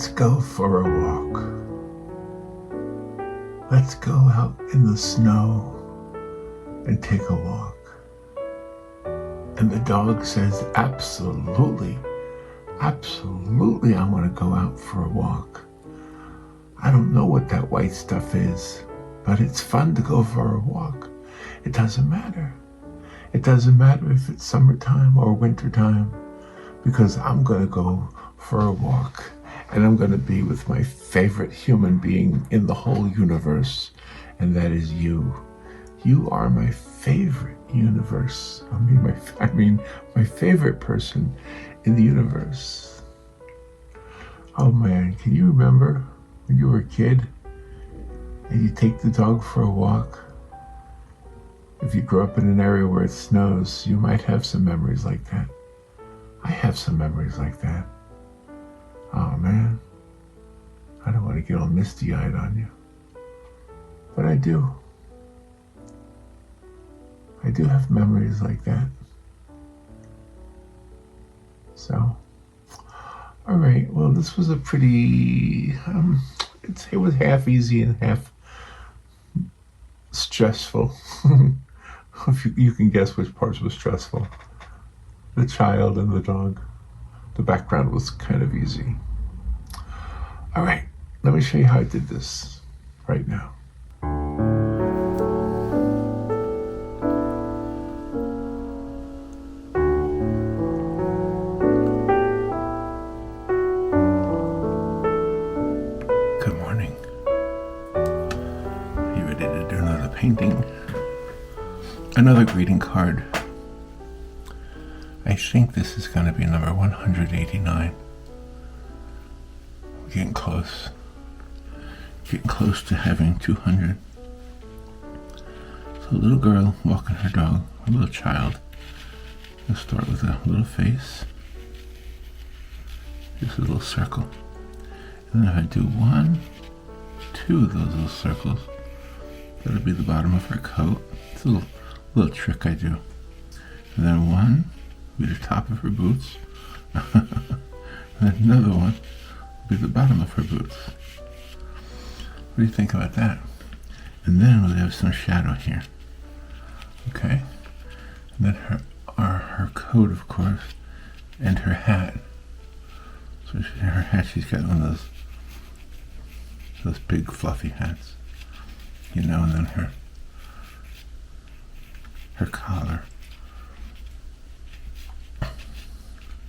Let's go for a walk. Let's go out in the snow and take a walk. And the dog says, absolutely, absolutely, I want to go out for a walk. I don't know what that white stuff is, but it's fun to go for a walk. It doesn't matter. It doesn't matter if it's summertime or wintertime, because I'm going to go for a walk, and I'm going to be with my favorite human being in the whole universe, and that is you. You are my favorite universe. I mean my favorite person in the universe. Oh man, can you remember when you were a kid and you take the dog for a walk? If you grew up in an area where it snows, you might have some memories like that. I have some memories like that. Oh man, I don't want to get all misty-eyed on you, but I do. I do have memories like that. So, all right, well, this was a pretty, it was half easy and half stressful. If you can guess which parts were stressful. The child and the dog. The background was kind of easy. All right, let me show you how I did this right now. Good morning. You ready to do another painting? Another greeting card. I think this is going to be number 189. We're getting close. Getting close to having 200. So a little girl walking her dog, a little child. We'll start with a little face. Just a little circle. And then if I do 1, 2 of those little circles, that'll be the bottom of her coat. It's a little trick I do. And then 1 will be the top of her boots. And then another one will be the bottom of her boots. What do you think about that? And then we'll have some shadow here. Okay? And then her coat, of course, and her hat. So her hat, she's got one of those big fluffy hats. You know, and then her collar.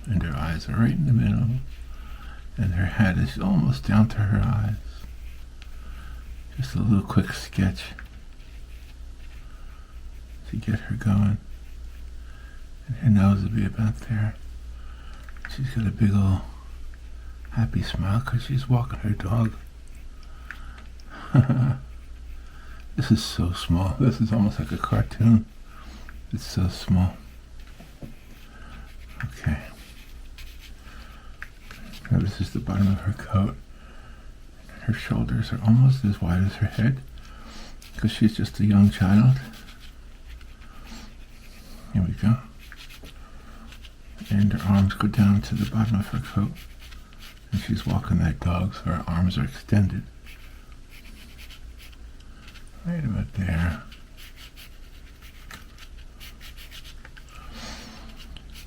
And her eyes are right in the middle. And her hat is almost down to her eyes. Just a little quick sketch to get her going. And her nose will be about there. She's got a big old happy smile because she's walking her dog. This is so small. This is almost like a cartoon. It's so small. Okay. Now this is the bottom of her coat. Her shoulders are almost as wide as her head because she's just a young child. Here we go. And her arms go down to the bottom of her coat. And she's walking that dog, so her arms are extended. Right about there.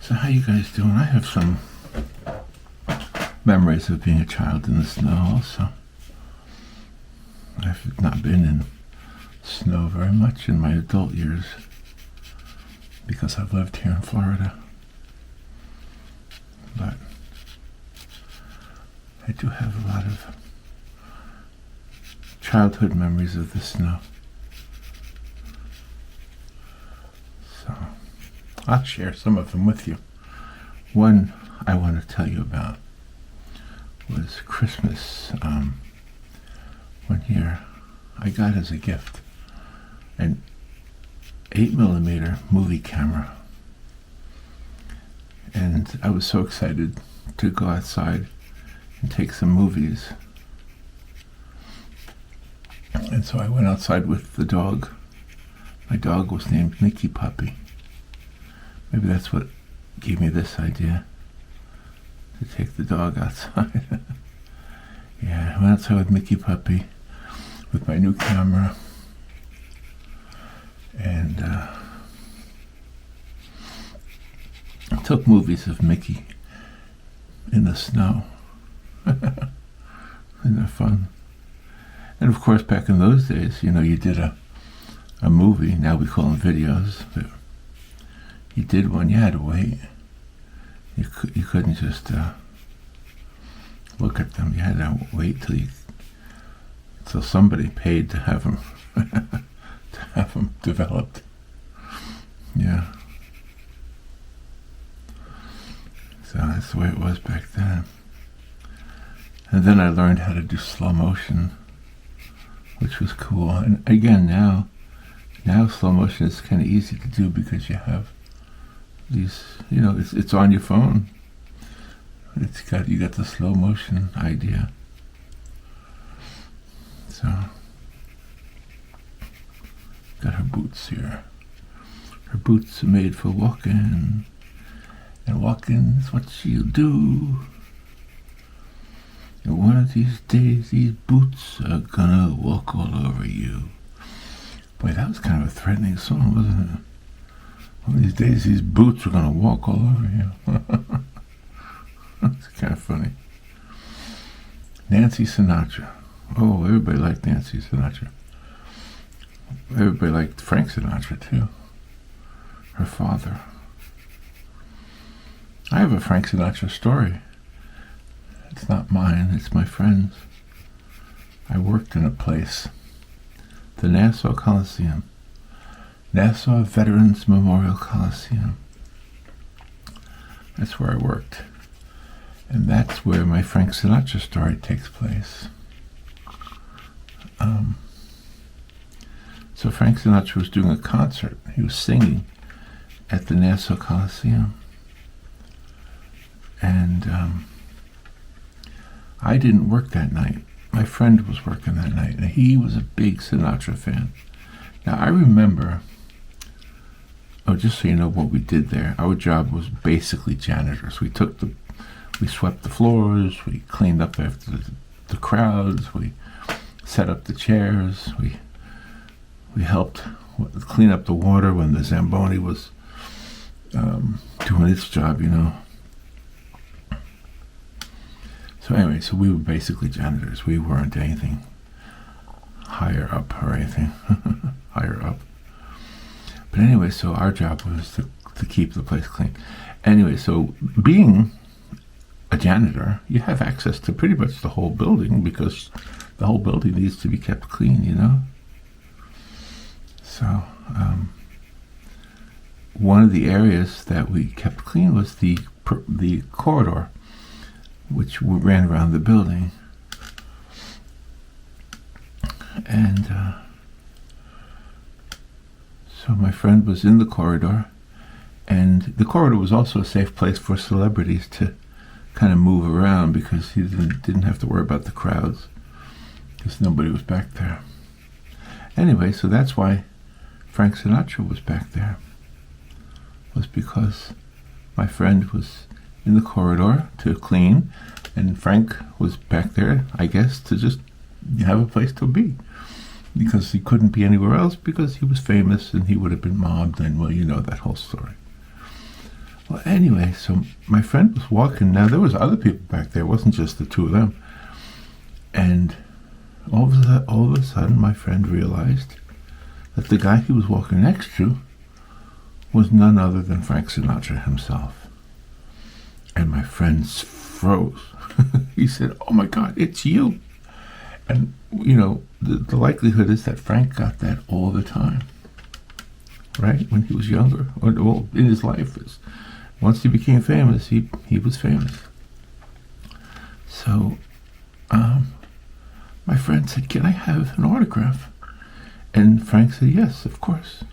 So how you guys doing? I have some memories of being a child in the snow also. I've not been in snow very much in my adult years because I've lived here in Florida. But I do have a lot of childhood memories of the snow. So I'll share some of them with you. One I want to tell you about was Christmas. One year I got as a gift an 8mm movie camera. And I was so excited to go outside and take some movies. And so I went outside with the dog. My dog was named Mickey Puppy. Maybe that's what gave me this idea, to take the dog outside. Yeah, I went outside with Mickey Puppy with my new camera, and took movies of Mickey in the snow. Isn't that fun? And of course, back in those days, you know, you did a movie. Now we call them videos, but you did one. You had to wait. You couldn't just look at them. You had to wait till somebody paid to have them developed. Yeah. So that's the way it was back then. And then I learned how to do slow motion, which was cool. And again, now slow motion is kind of easy to do because you have these, you know, it's on your phone. You got the slow motion idea. So, got her boots here. Her boots are made for walking, and walking is what she'll do. And one of these days, these boots are gonna walk all over you. Boy, that was kind of a threatening song, wasn't it? One of these days, these boots are gonna walk all over you. That's kind of funny. Nancy Sinatra. Oh, everybody liked Nancy Sinatra. Everybody liked Frank Sinatra, too. Her father. I have a Frank Sinatra story. It's not mine, it's my friend's. I worked in a place, the Nassau Coliseum, Nassau Veterans Memorial Coliseum. That's where I worked. And that's where my Frank Sinatra story takes place. So Frank Sinatra was doing a concert. He was singing at the Nassau Coliseum. And I didn't work that night. My friend was working that night, and he was a big Sinatra fan. Now, I remember, just so you know what we did there, our job was basically janitors. We swept the floors, we cleaned up after the crowds, we set up the chairs, we helped clean up the water when the Zamboni was doing its job, you know. So anyway, so we were basically janitors. We weren't anything higher up or anything higher up. But anyway, so our job was to keep the place clean. Anyway, so being a janitor, you have access to pretty much the whole building because the whole building needs to be kept clean, you know. So one of the areas that we kept clean was the corridor, which ran around the building. And so my friend was in the corridor, and the corridor was also a safe place for celebrities to kind of move around because he didn't have to worry about the crowds because nobody was back there. Anyway, so that's why Frank Sinatra was back there, was because my friend was in the corridor to clean, and Frank was back there, I guess, to just have a place to be, because he couldn't be anywhere else because he was famous and he would have been mobbed, and well, you know that whole story. Well, anyway, so my friend was walking. Now, there was other people back there. It wasn't just the two of them. And all of a sudden, my friend realized that the guy he was walking next to was none other than Frank Sinatra himself. And my friend froze. He said, "Oh my God, it's you." And, you know, the likelihood is that Frank got that all the time, right? When he was younger, or well, in his life. Once he became famous, he was famous. So, my friend said, "Can I have an autograph?" And Frank said, "Yes, of course."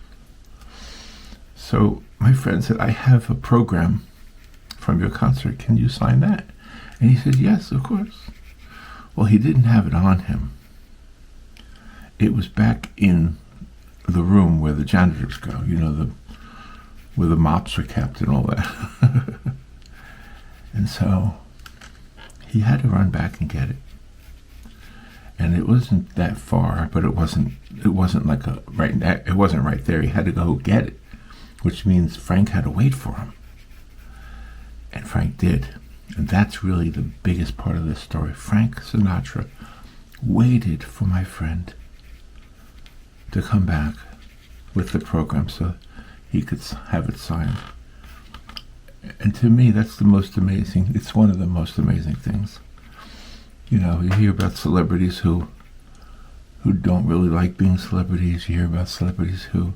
So my friend said, "I have a program from your concert. Can you sign that?" And he said, "Yes, of course." Well, he didn't have it on him. It was back in the room where the janitors go, you know, where the mops are kept and all that. And so he had to run back and get it. and it wasn't that far, but it wasn't like it wasn't right there. He had to go get it, which means Frank had to wait for him. And Frank did. And that's really the biggest part of this story. Frank Sinatra waited for my friend to come back with the program so he could have it signed. And to me, that's the most amazing. It's one of the most amazing things. You know, you hear about celebrities who don't really like being celebrities. You hear about celebrities who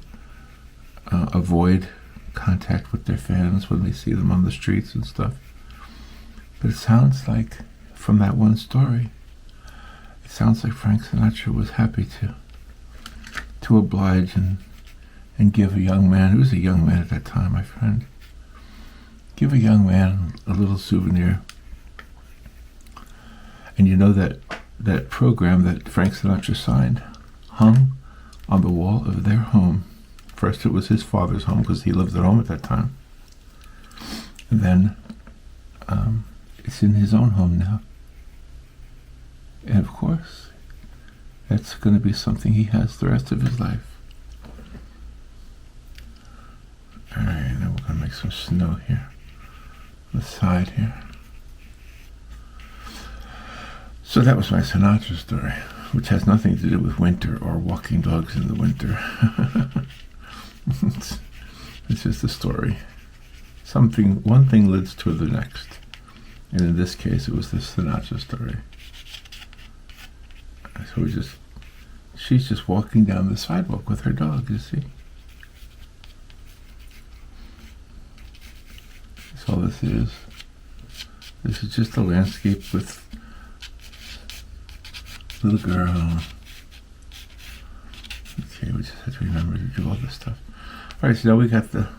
avoid contact with their fans when they see them on the streets and stuff. But it sounds like, from that one story, it sounds like Frank Sinatra was happy to oblige and give a young man, who was a young man at that time, my friend, give a young man a little souvenir. And you know that program that Frank Sinatra signed hung on the wall of their home. First it was his father's home because he lived at home at that time. And then it's in his own home now. And of course, that's going to be something he has the rest of his life. Alright, now we're going to make some snow here. On the side here. So that was my Sinatra story, which has nothing to do with winter or walking dogs in the winter. It's just a story. One thing leads to the next. And in this case, it was the Sinatra story. So she's just walking down the sidewalk with her dog, you see. That's all this is. This is just a landscape with little girl. Okay, we just have to remember to do all this stuff. Alright, so now we got the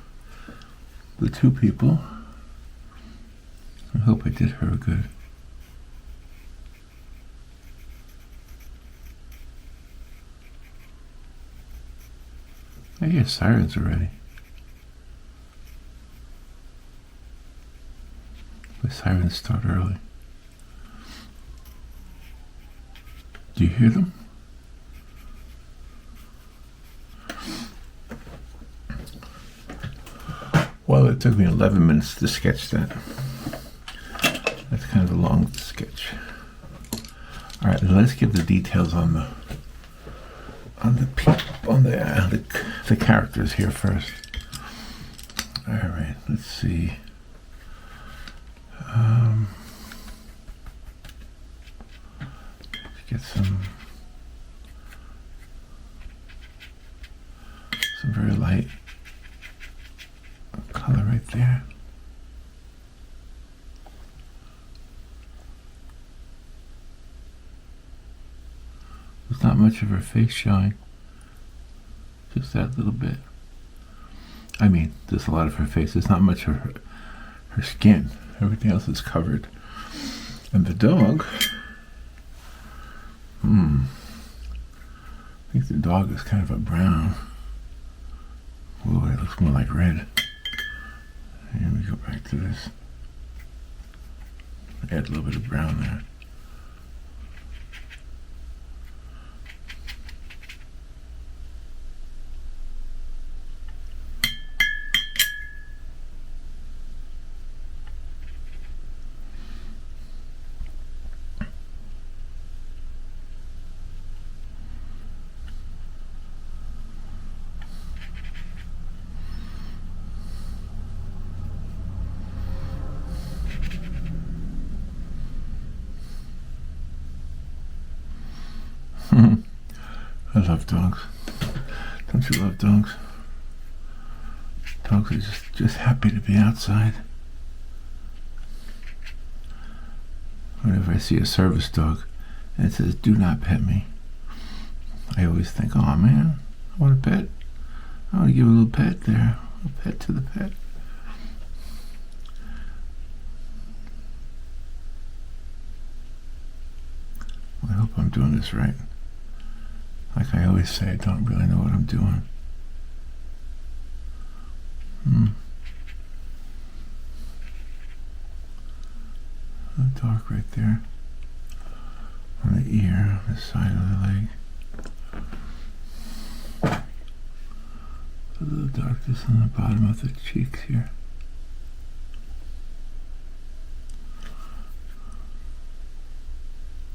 two people. I hope I did her good. I hear sirens already. The sirens start early. Do you hear them? Well, it took me 11 minutes to sketch that. That's kind of a long sketch. All right, let's give the details on the characters here first. All right, let's see. Get some very light color right there. There's not much of her face showing, just that little bit. I mean, there's a lot of her face. There's not much of her skin. Everything else is covered. And the dog, I think the dog is kind of a brown. Ooh, it looks more like red. Here we go back to this. Add a little bit of brown there. I love dogs. Don't you love dogs? Dogs are just happy to be outside. Whenever I see a service dog and it says, "Do not pet me," I always think, oh man, I want a pet. I want to give a little pet there. A pet to the pet. I hope I'm doing this right. Like I always say, I don't really know what I'm doing. Dark right there. on the ear, on the side of the leg. A little darkness on the bottom of the cheeks here.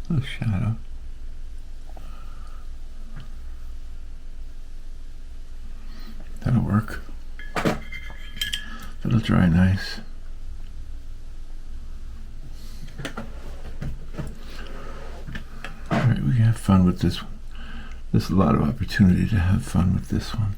A little shadow. That'll work. That'll dry nice. Alright, we can have fun with this one. There's a lot of opportunity to have fun with this one.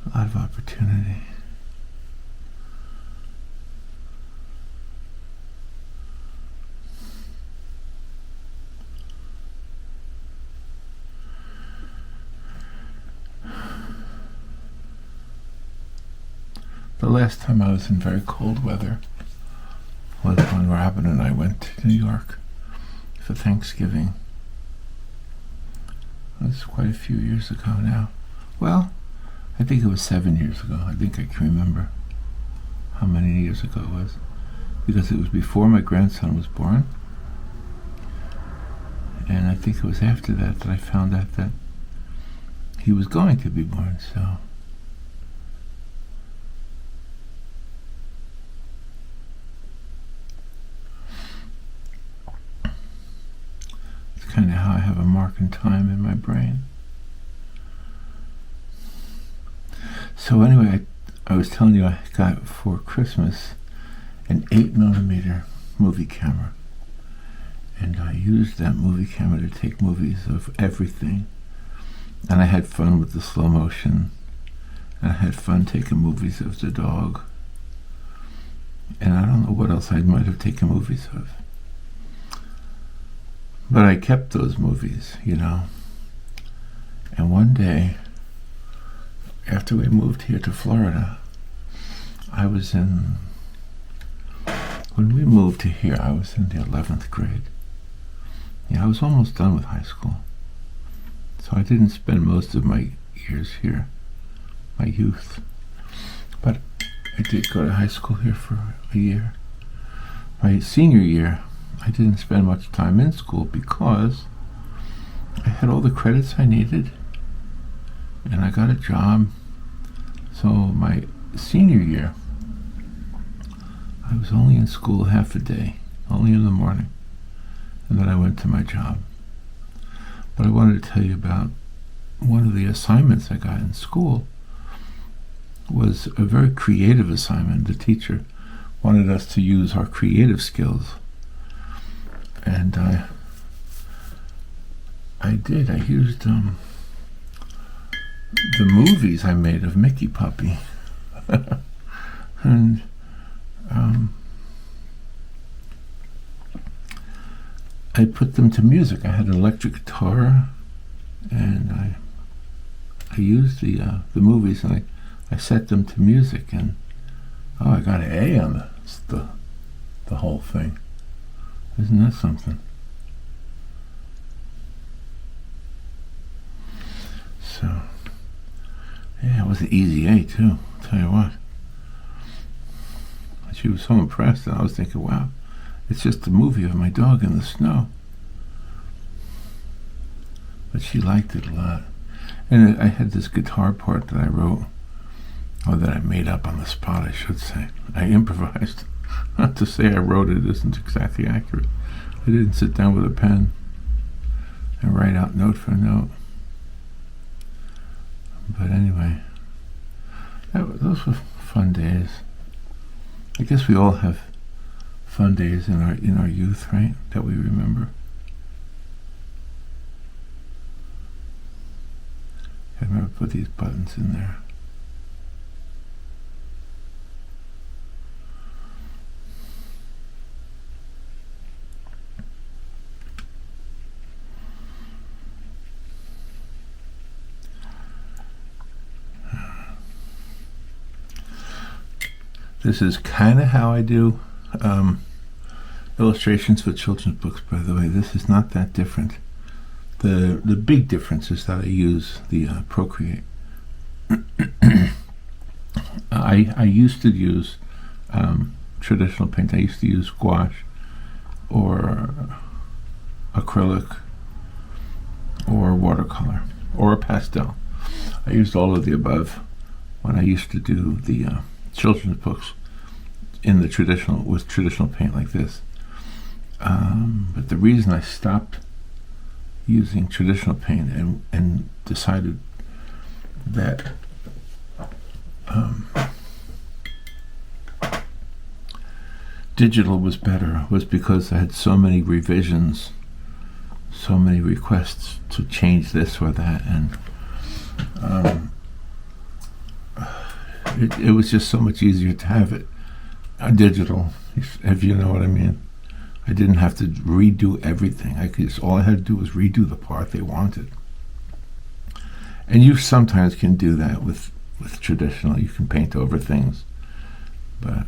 A lot of opportunity. The last time I was in very cold weather was when Robin and I went to New York for Thanksgiving. It was quite a few years ago now. Well, I think it was 7 years ago. I think I can remember how many years ago it was, because it was before my grandson was born, and I think it was after that that I found out that he was going to be born. So it's kind of how I have a mark in time in my brain. So anyway, I was telling you I got for Christmas an 8mm movie camera, and I used that movie camera to take movies of everything, and I had fun with the slow motion, and I had fun taking movies of the dog, and I don't know what else I might have taken movies of, but I kept those movies, you know. And one day, after we moved here to Florida, when we moved to here, I was in the 11th grade. Yeah, I was almost done with high school. So I didn't spend most of my years here, my youth. But I did go to high school here for a year. My senior year, I didn't spend much time in school because I had all the credits I needed, and I got a job. So my senior year, I was only in school half a day, only in the morning, and then I went to my job. But I wanted to tell you about one of the assignments I got in school. Was a very creative assignment. The teacher wanted us to use our creative skills, and I did. I used the movies I made of Mickey Puppy, and I put them to music. I had an electric guitar, and I used the movies, and I set them to music, and I got an A on the whole thing. Isn't that something? So, yeah, it was an easy A too, I'll tell you what. She was so impressed, and I was thinking, wow, it's just a movie of my dog in the snow. But she liked it a lot. And I had this guitar part that I wrote, or that I made up on the spot, I should say. I improvised. Not to say I wrote it isn't exactly accurate. I didn't sit down with a pen and write out note for note. But anyway, those were fun days. I guess we all have fun days in our youth, right? That we remember. I remember put these buttons in there. This is kind of how I do illustrations for children's books, by the way. This is not that different. The big difference is that I use the Procreate. I used to use traditional paint. I used to use gouache or acrylic or watercolor or a pastel. I used all of the above when I used to do the children's books in the with traditional paint like this. But the reason I stopped using traditional paint and decided that digital was better was because I had so many revisions, so many requests to change this or that, and it was just so much easier to have it digital, if you know what I mean. I didn't have to redo everything. All I had to do was redo the part they wanted. And you sometimes can do that with traditional. You can paint over things, but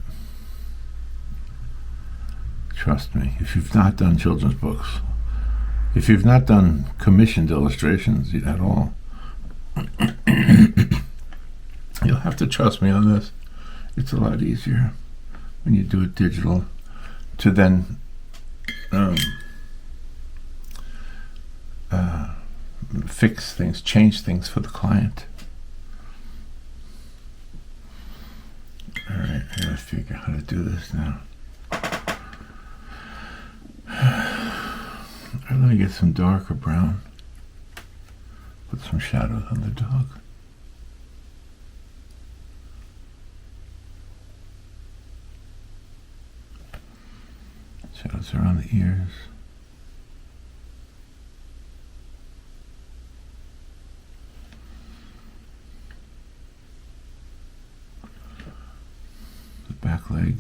trust me, if you've not done children's books, if you've not done commissioned illustrations at all, you'll have to trust me on this. It's a lot easier when you do it digital to then fix things, change things for the client. Alright, I gotta figure out how to do this now. Let me get some darker brown. Put some shadows on the dog. Shadows around the ears. The back leg.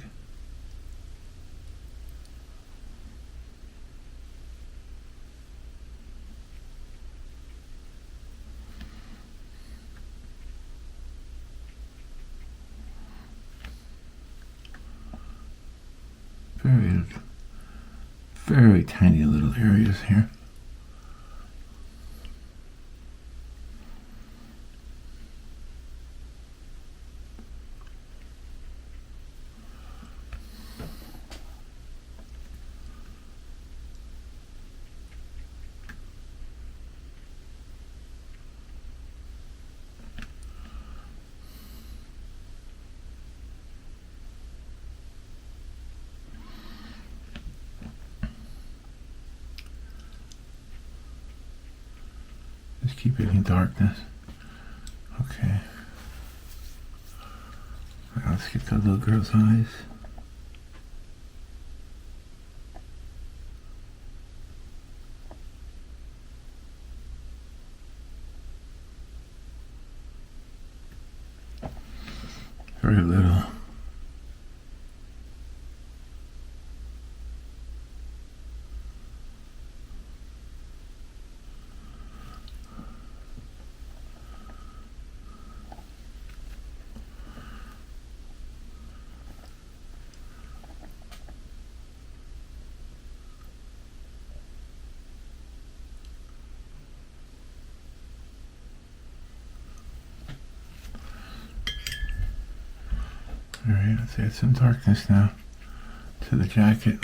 Very tiny little areas here. Just keep it in darkness. Okay. Now let's get that little girl's eyes. Very little. Alright, let's add some darkness now to the jacket.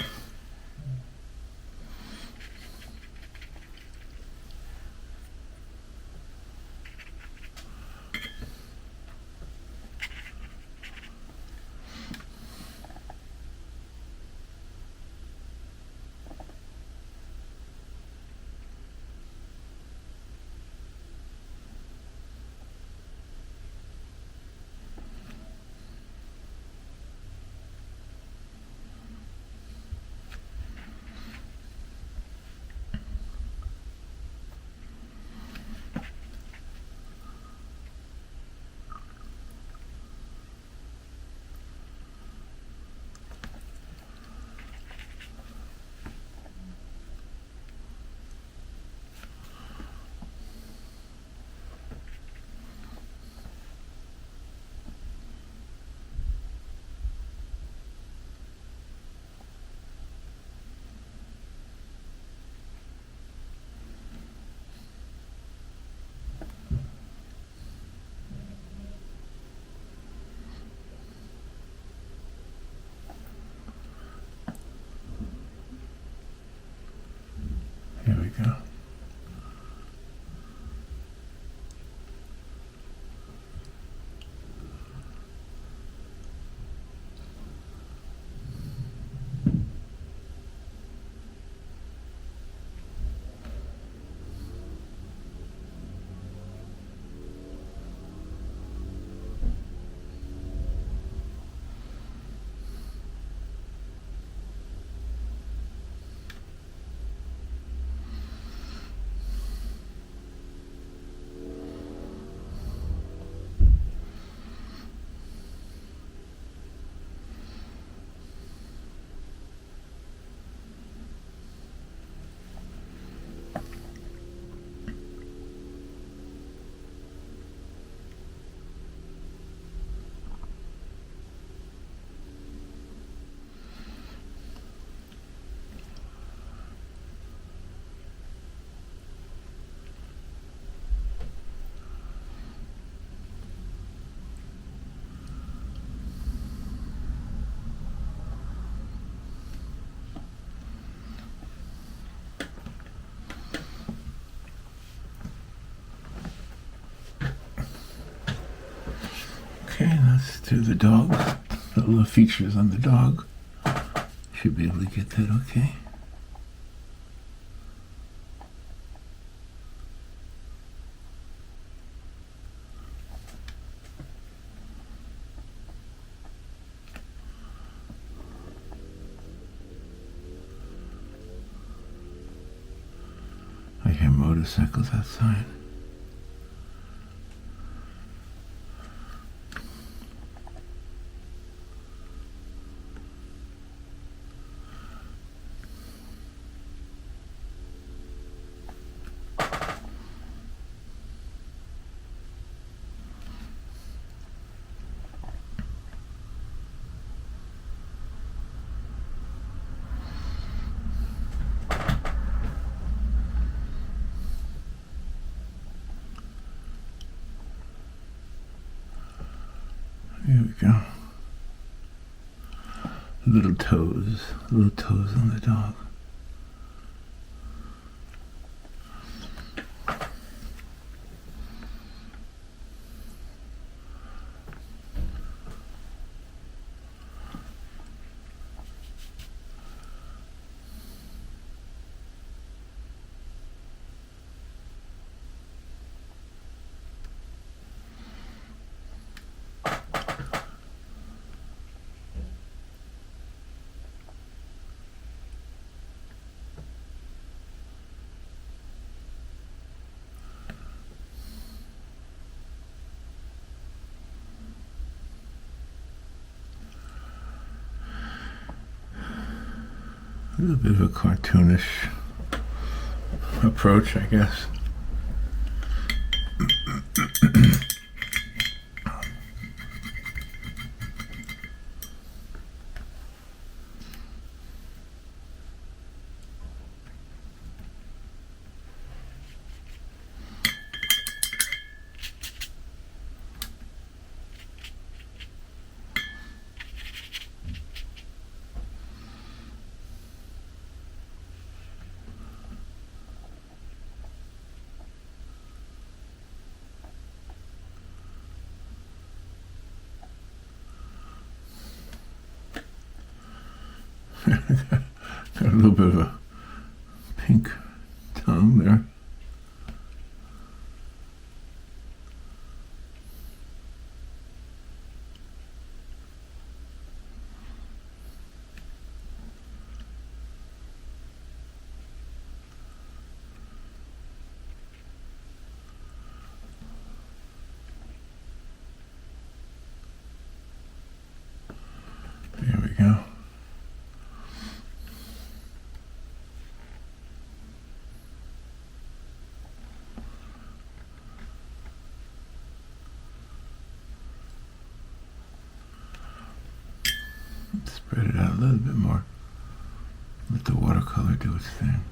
Here we go. Okay, let's do the dog. The little features on the dog. Should be able to get that okay. I hear motorcycles outside. Here we go. Little toes on the dog. A little bit of a cartoonish approach, I guess. Got a little bit of a pink tongue there. There we go. Spread it out a little bit more. Let the watercolor do its thing.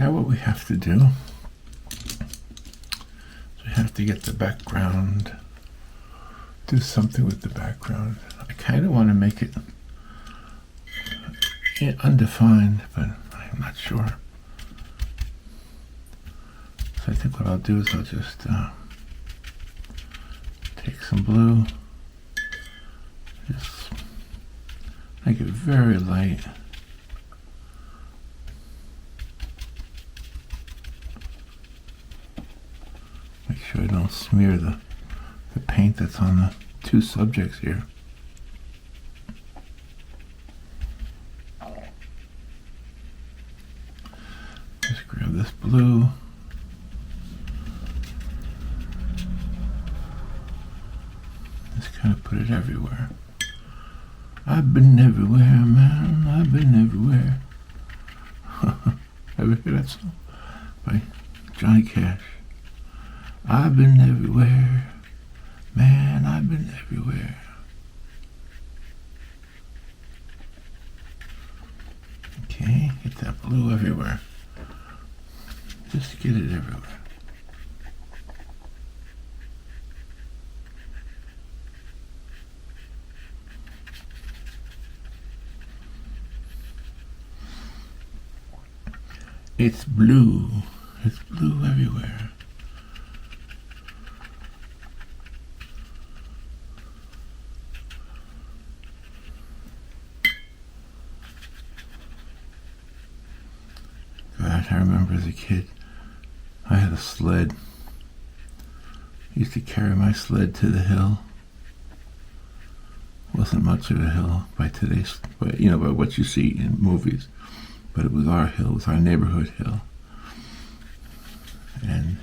Now what we have to do is we have to get the background, do something with the background. I kind of want to make it undefined, but I'm not sure. So I think what I'll do is I'll just take some blue, just make it very light. Make sure I don't smear the paint that's on the two subjects here. Just grab this blue. Just kind of put it everywhere. I've been everywhere, man. I've been everywhere. Ever hear that song? By Johnny Cash. I've been everywhere. Man, I've been everywhere. Okay, get that blue everywhere. Just get it everywhere. It's blue. It's blue everywhere. God, I remember as a kid, I had a sled. I used to carry my sled to the hill. Wasn't much of a hill by today's, by what you see in movies. But it was our hill, it was our neighborhood hill. And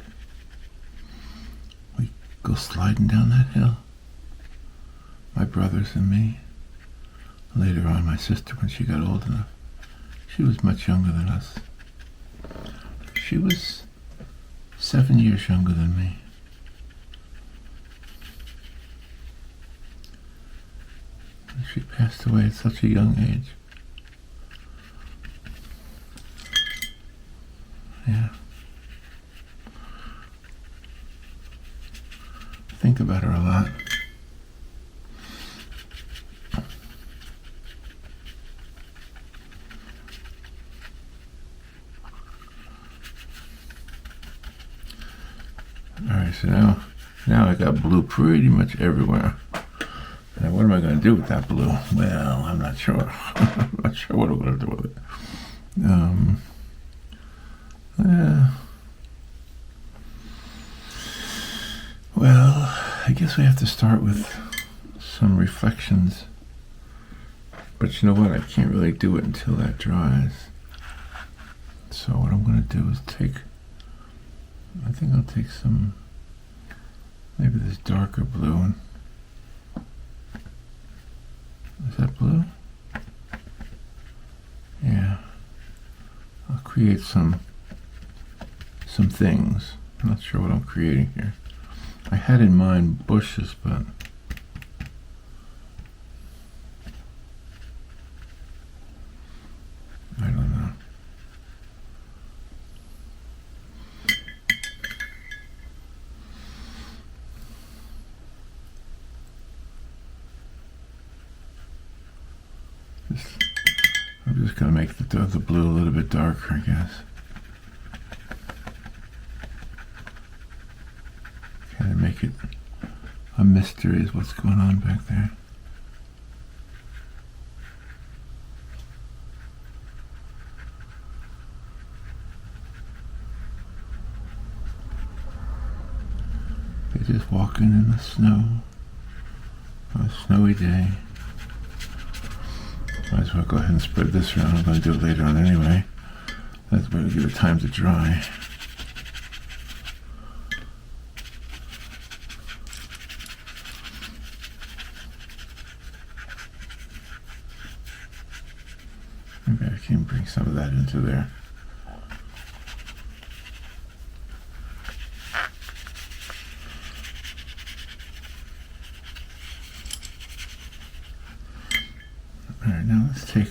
we go sliding down that hill. My brothers and me. Later on, my sister, when she got old enough, she was much younger than us. She was 7 years younger than me. She passed away at such a young age. Yeah. Think about her a lot. Alright, so now I got blue pretty much everywhere. Now what am I going to do with that blue? Well, I'm not sure. I'm not sure what I'm going to do with it. Well, I guess we have to start with some reflections. But you know what? I can't really do it until that dries. So what I'm going to do is I think I'll take some, maybe this darker blue one. Is that blue? Yeah. I'll create some things. I'm not sure what I'm creating here. I had in mind bushes, but I don't know. I'm just going to make the blue a little bit darker, I guess. Kind of make it a mystery is what's going on back there. They're just walking in the snow on a snowy day. Might as well go ahead and spread this around. I'm going to do it later on anyway. That's better to give it time to dry. Maybe I can bring some of that into there. Alright, now let's take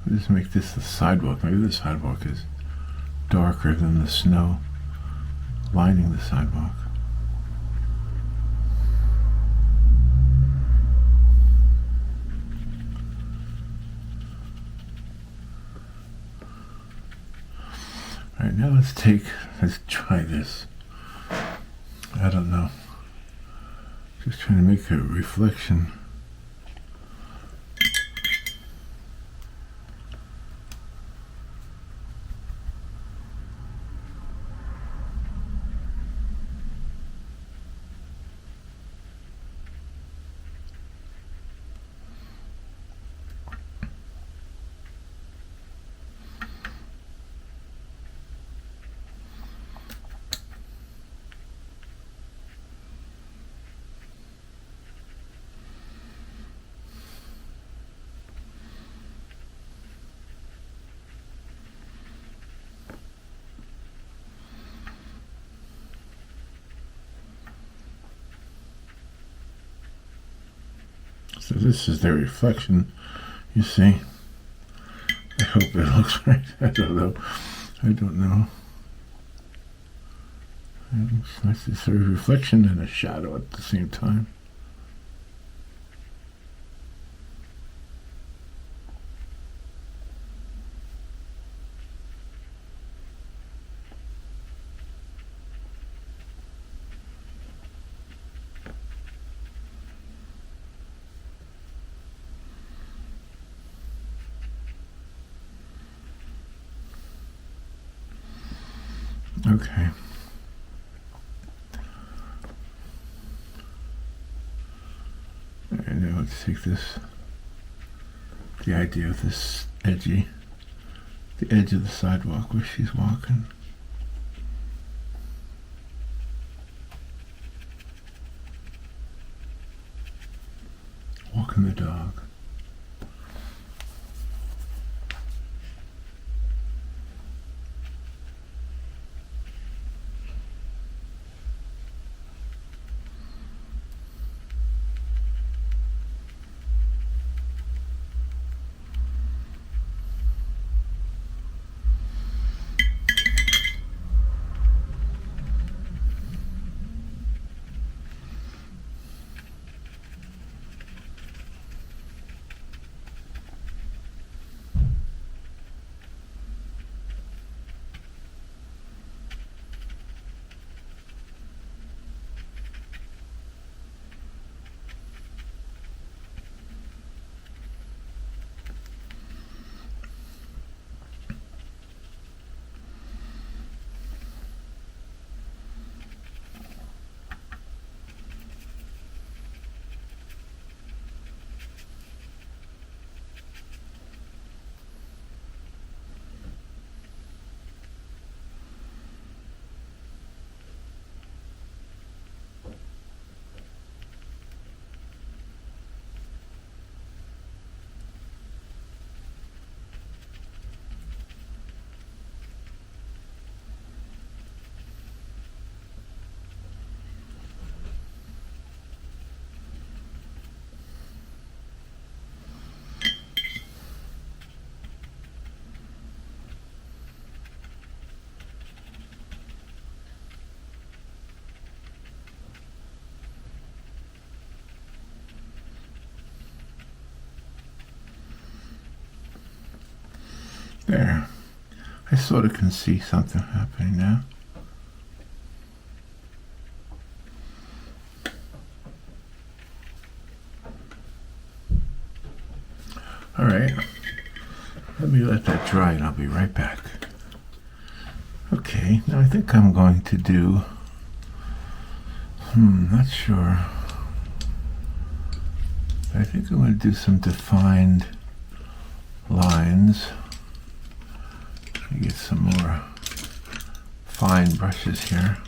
Just make this the sidewalk. Maybe the sidewalk is darker than the snow lining the sidewalk. All right, now let's try this. I don't know. Just trying to make a reflection. So this is their reflection, you see. I hope it looks right. I don't know. It's nice to see a reflection and a shadow at the same time. Okay. And now let's take the idea of this the edge of the sidewalk where she's walking. Walking the dog. There. I sort of can see something happening now. All right. Let me let that dry and I'll be right back. Okay, now I think I'm going to do, not sure. I think I'm going to do some defined lines. Get some more fine brushes here.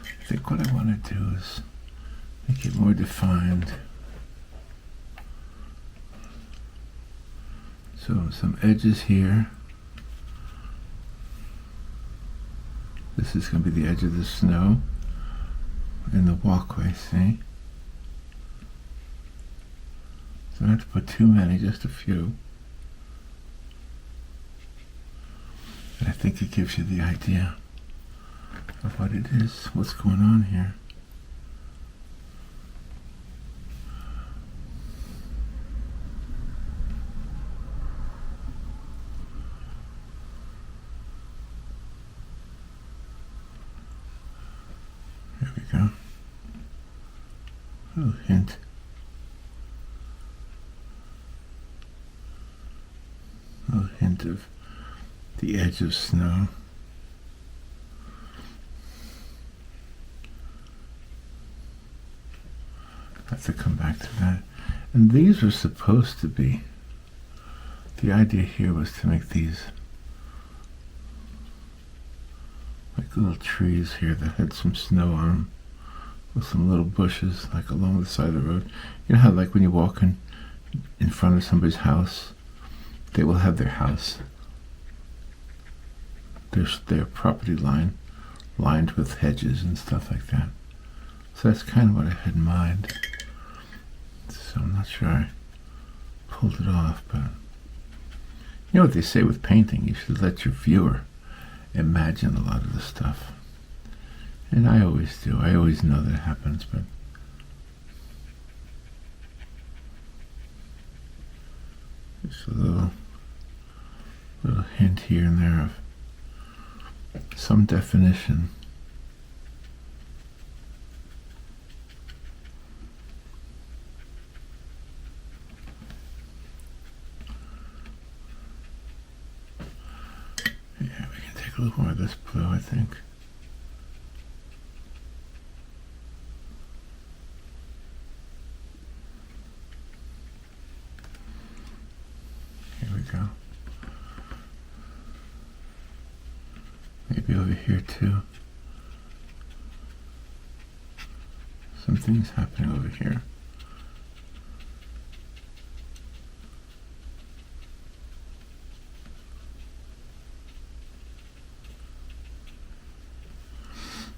I think what I want to do is make it more defined. So some edges here. This is going to be the edge of the snow in the walkway, see? Don't have to put too many, just a few. And I think it gives you the idea of what it is, what's going on here. There we go. A little hint. A little hint of the edge of snow. I have to come back to that. And these were supposed to be, the idea here was to make these like little trees here that had some snow on them, with some little bushes like along the side of the road. You know how like when you walk in front of somebody's house, they will have their house, their property line lined with hedges and stuff like that. So that's kind of what I had in mind. So I'm not sure I pulled it off, but you know what they say with painting, you should let your viewer imagine a lot of the stuff. And I always do. I always know that happens, but just a little hint here and there of some definition. Yeah, we can take a little more of this blue, I think. Here we go. Maybe over here too. Something's happening over here.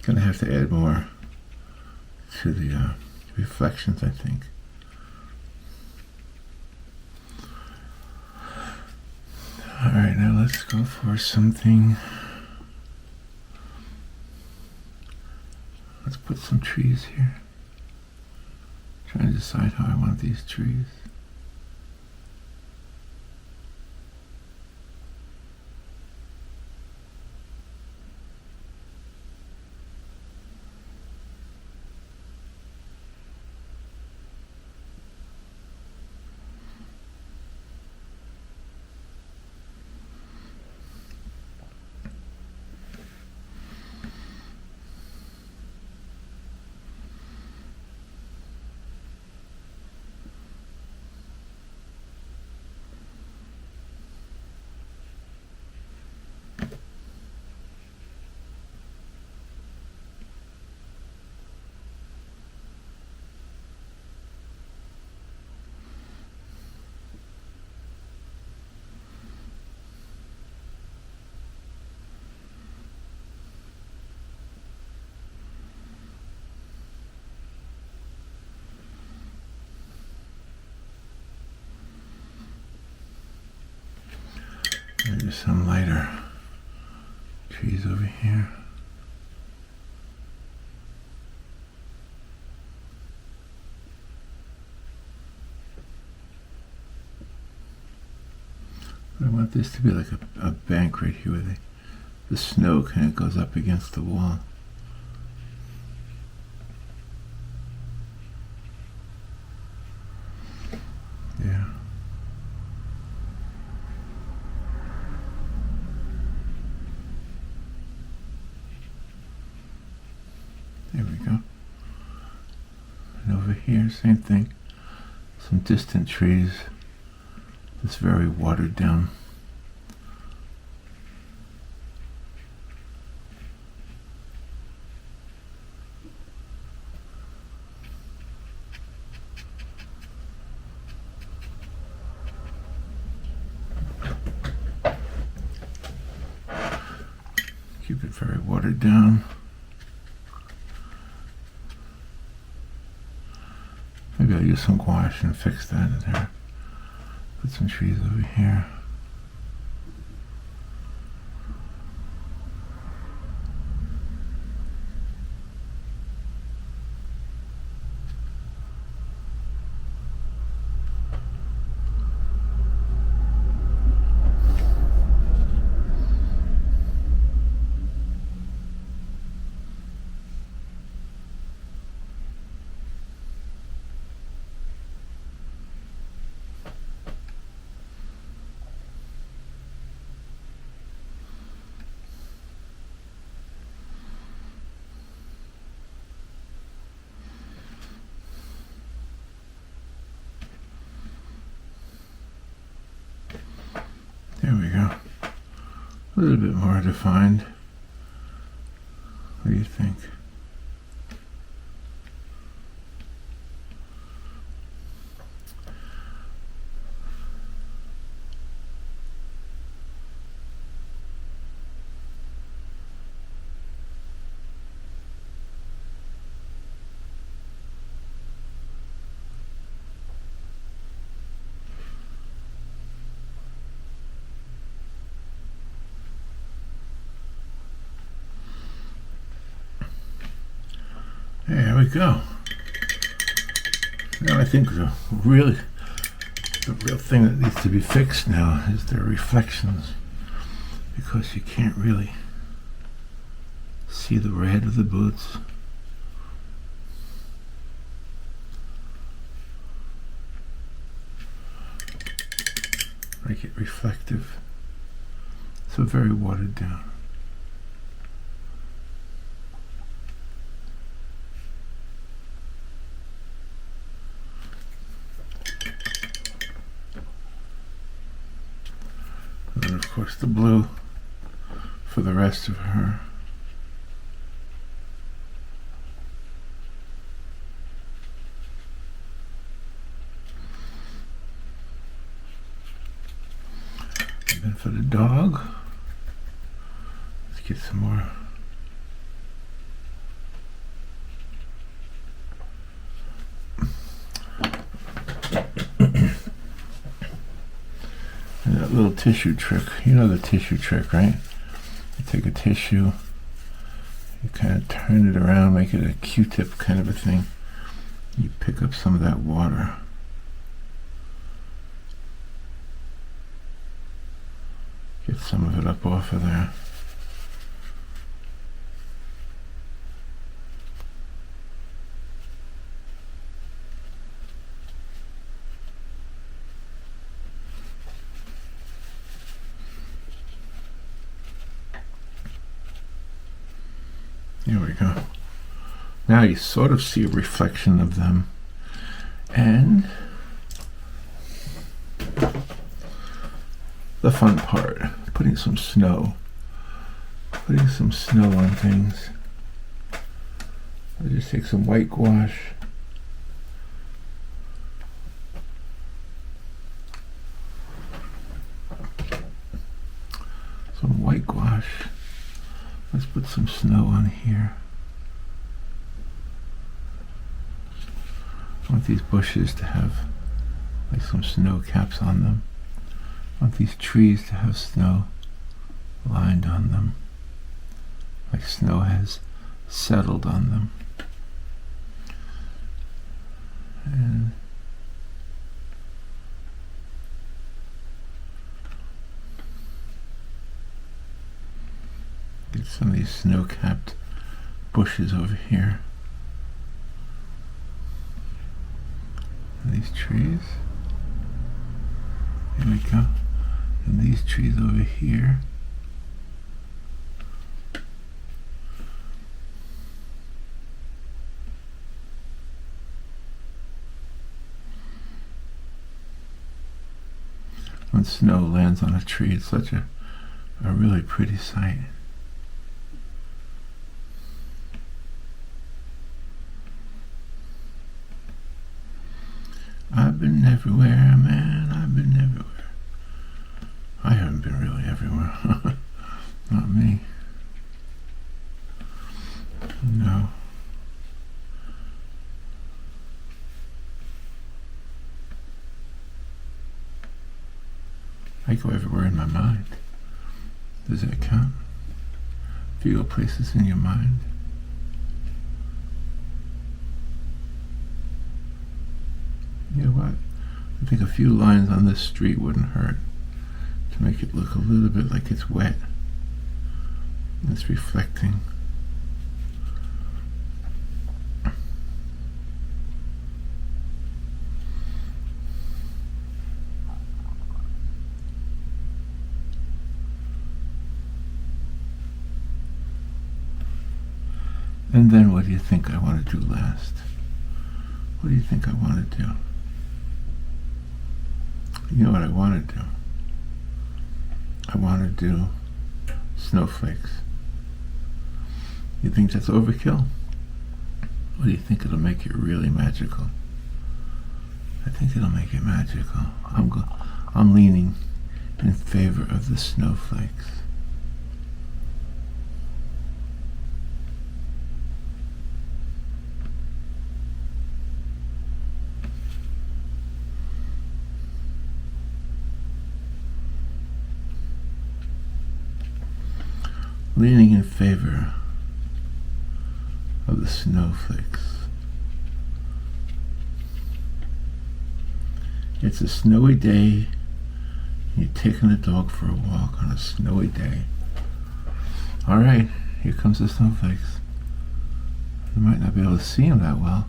Gonna have to add more to the reflections, I think. All right, now let's go for something. Let's put some trees here. Trying to decide how I want these trees. Maybe some lighter trees over here. I want this to be like a bank right here where the snow kind of goes up against the wall. Yeah. There we go. And over here, same thing. Some distant trees. It's very watered down. Keep it very watered down. Maybe I'll use some gouache and fix that in there. Put some trees over here. There we go. A little bit more defined. What do you think? There we go. Now I think the real thing that needs to be fixed now is the reflections, because you can't really see the red of the boots. Make it reflective, so very watered down. And of course the blue for the rest of her. And then for the dog, let's get some more. That little tissue trick, you know the tissue trick, right? You take a tissue, you kind of turn it around, make it a Q-tip kind of a thing. You pick up some of that water. Get some of it up off of there. There we go. Now you sort of see a reflection of them. And the fun part, putting some snow. Putting some snow on things. I'll just take some white gouache. Some white gouache. Let's put some snow on here. I want these bushes to have like some snow caps on them. I want these trees to have snow lined on them, like snow has settled on them. And get some of these snow-capped bushes over here. And these trees. There we go. And these trees over here. When snow lands on a tree, it's such a really pretty sight. I've been everywhere, man. I've been everywhere. I haven't been really everywhere. Not me. No. I go everywhere in my mind. Does that count? If you go places in your mind? You know what? I think a few lines on this street wouldn't hurt to make it look a little bit like it's wet. It's reflecting. And then what do you think I want to do last? What do you think I want to do? You know what I want to do? I want to do snowflakes. You think that's overkill? Or do you think it'll make it really magical? I think it'll make it magical. I'm leaning in favor of the snowflakes. Leaning in favor of the snowflakes. It's a snowy day. You're taking the dog for a walk on a snowy day. All right, here comes the snowflakes. You might not be able to see them that well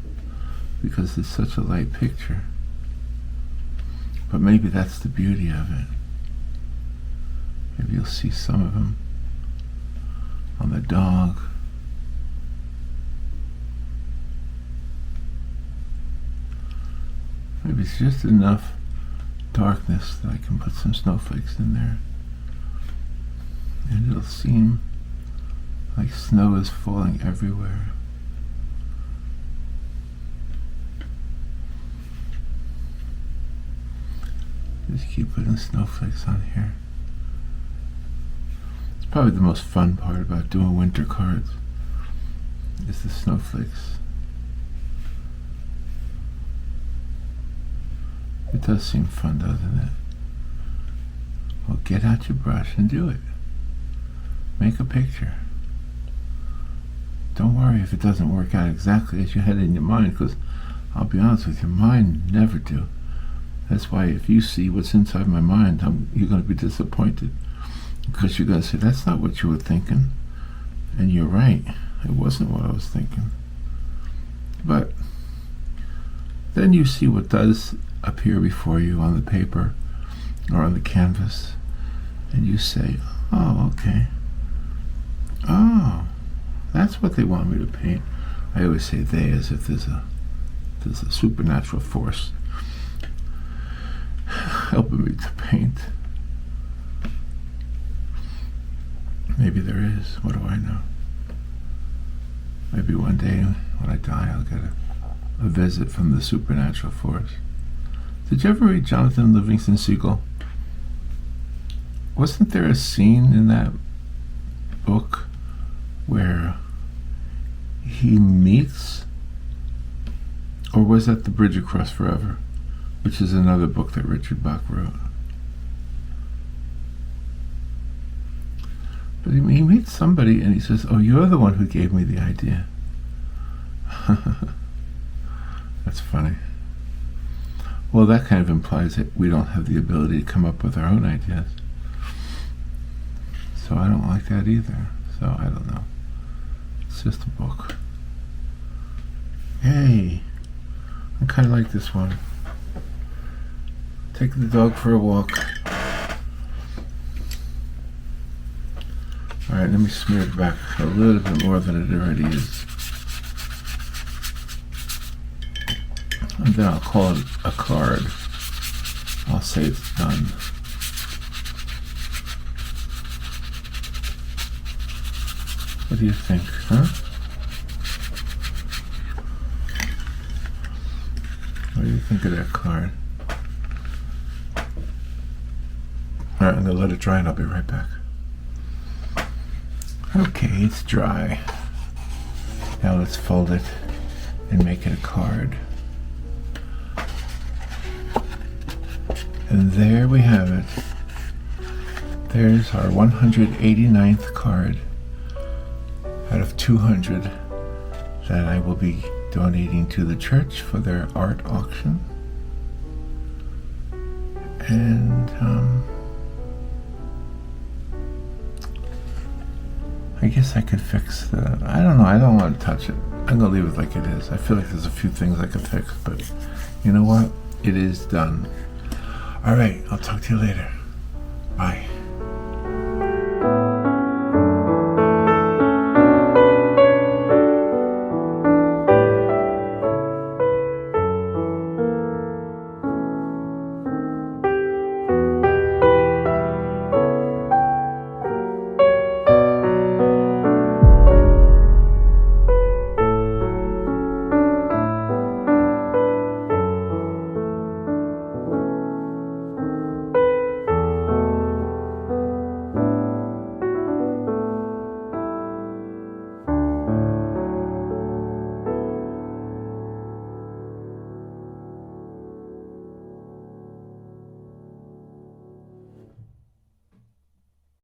because it's such a light picture. But maybe that's the beauty of it. Maybe you'll see some of them on the dog. Maybe it's just enough darkness that I can put some snowflakes in there. And it'll seem like snow is falling everywhere. Just keep putting snowflakes on here. Probably the most fun part about doing winter cards is the snowflakes. It does seem fun, doesn't it? Well, get out your brush and do it. Make a picture. Don't worry if it doesn't work out exactly as you had it in your mind, because I'll be honest with you, mine never do. That's why if you see what's inside my mind, you're going to be disappointed. Because you're going to say, that's not what you were thinking. And you're right. It wasn't what I was thinking. But then you see what does appear before you on the paper or on the canvas. And you say, oh, okay. Oh, that's what they want me to paint. I always say they as if there's a supernatural force helping me to paint. Maybe there is. What do I know? Maybe one day when I die, I'll get a visit from the supernatural force. Did you ever read Jonathan Livingston Seagull? Wasn't there a scene in that book where he meets, or was that The Bridge Across Forever, which is another book that Richard Bach wrote? But he meets somebody and he says, oh, you're the one who gave me the idea. That's funny. Well, that kind of implies that we don't have the ability to come up with our own ideas. So I don't like that either. So I don't know. It's just a book. Hey, I kind of like this one. Take the dog for a walk. Alright, let me smear it back a little bit more than it already is. And then I'll call it a card. I'll say it's done. What do you think, huh? What do you think of that card? Alright, I'm going to let it dry and I'll be right back. Okay, it's dry. Now let's fold it and make it a card. And there we have it. There's our 189th card out of 200 that I will be donating to the church for their art auction. And I guess I could fix I don't know, I don't want to touch it. I'm going to leave it like it is. I feel like there's a few things I could fix, but you know what? It is done. All right, I'll talk to you later. Bye.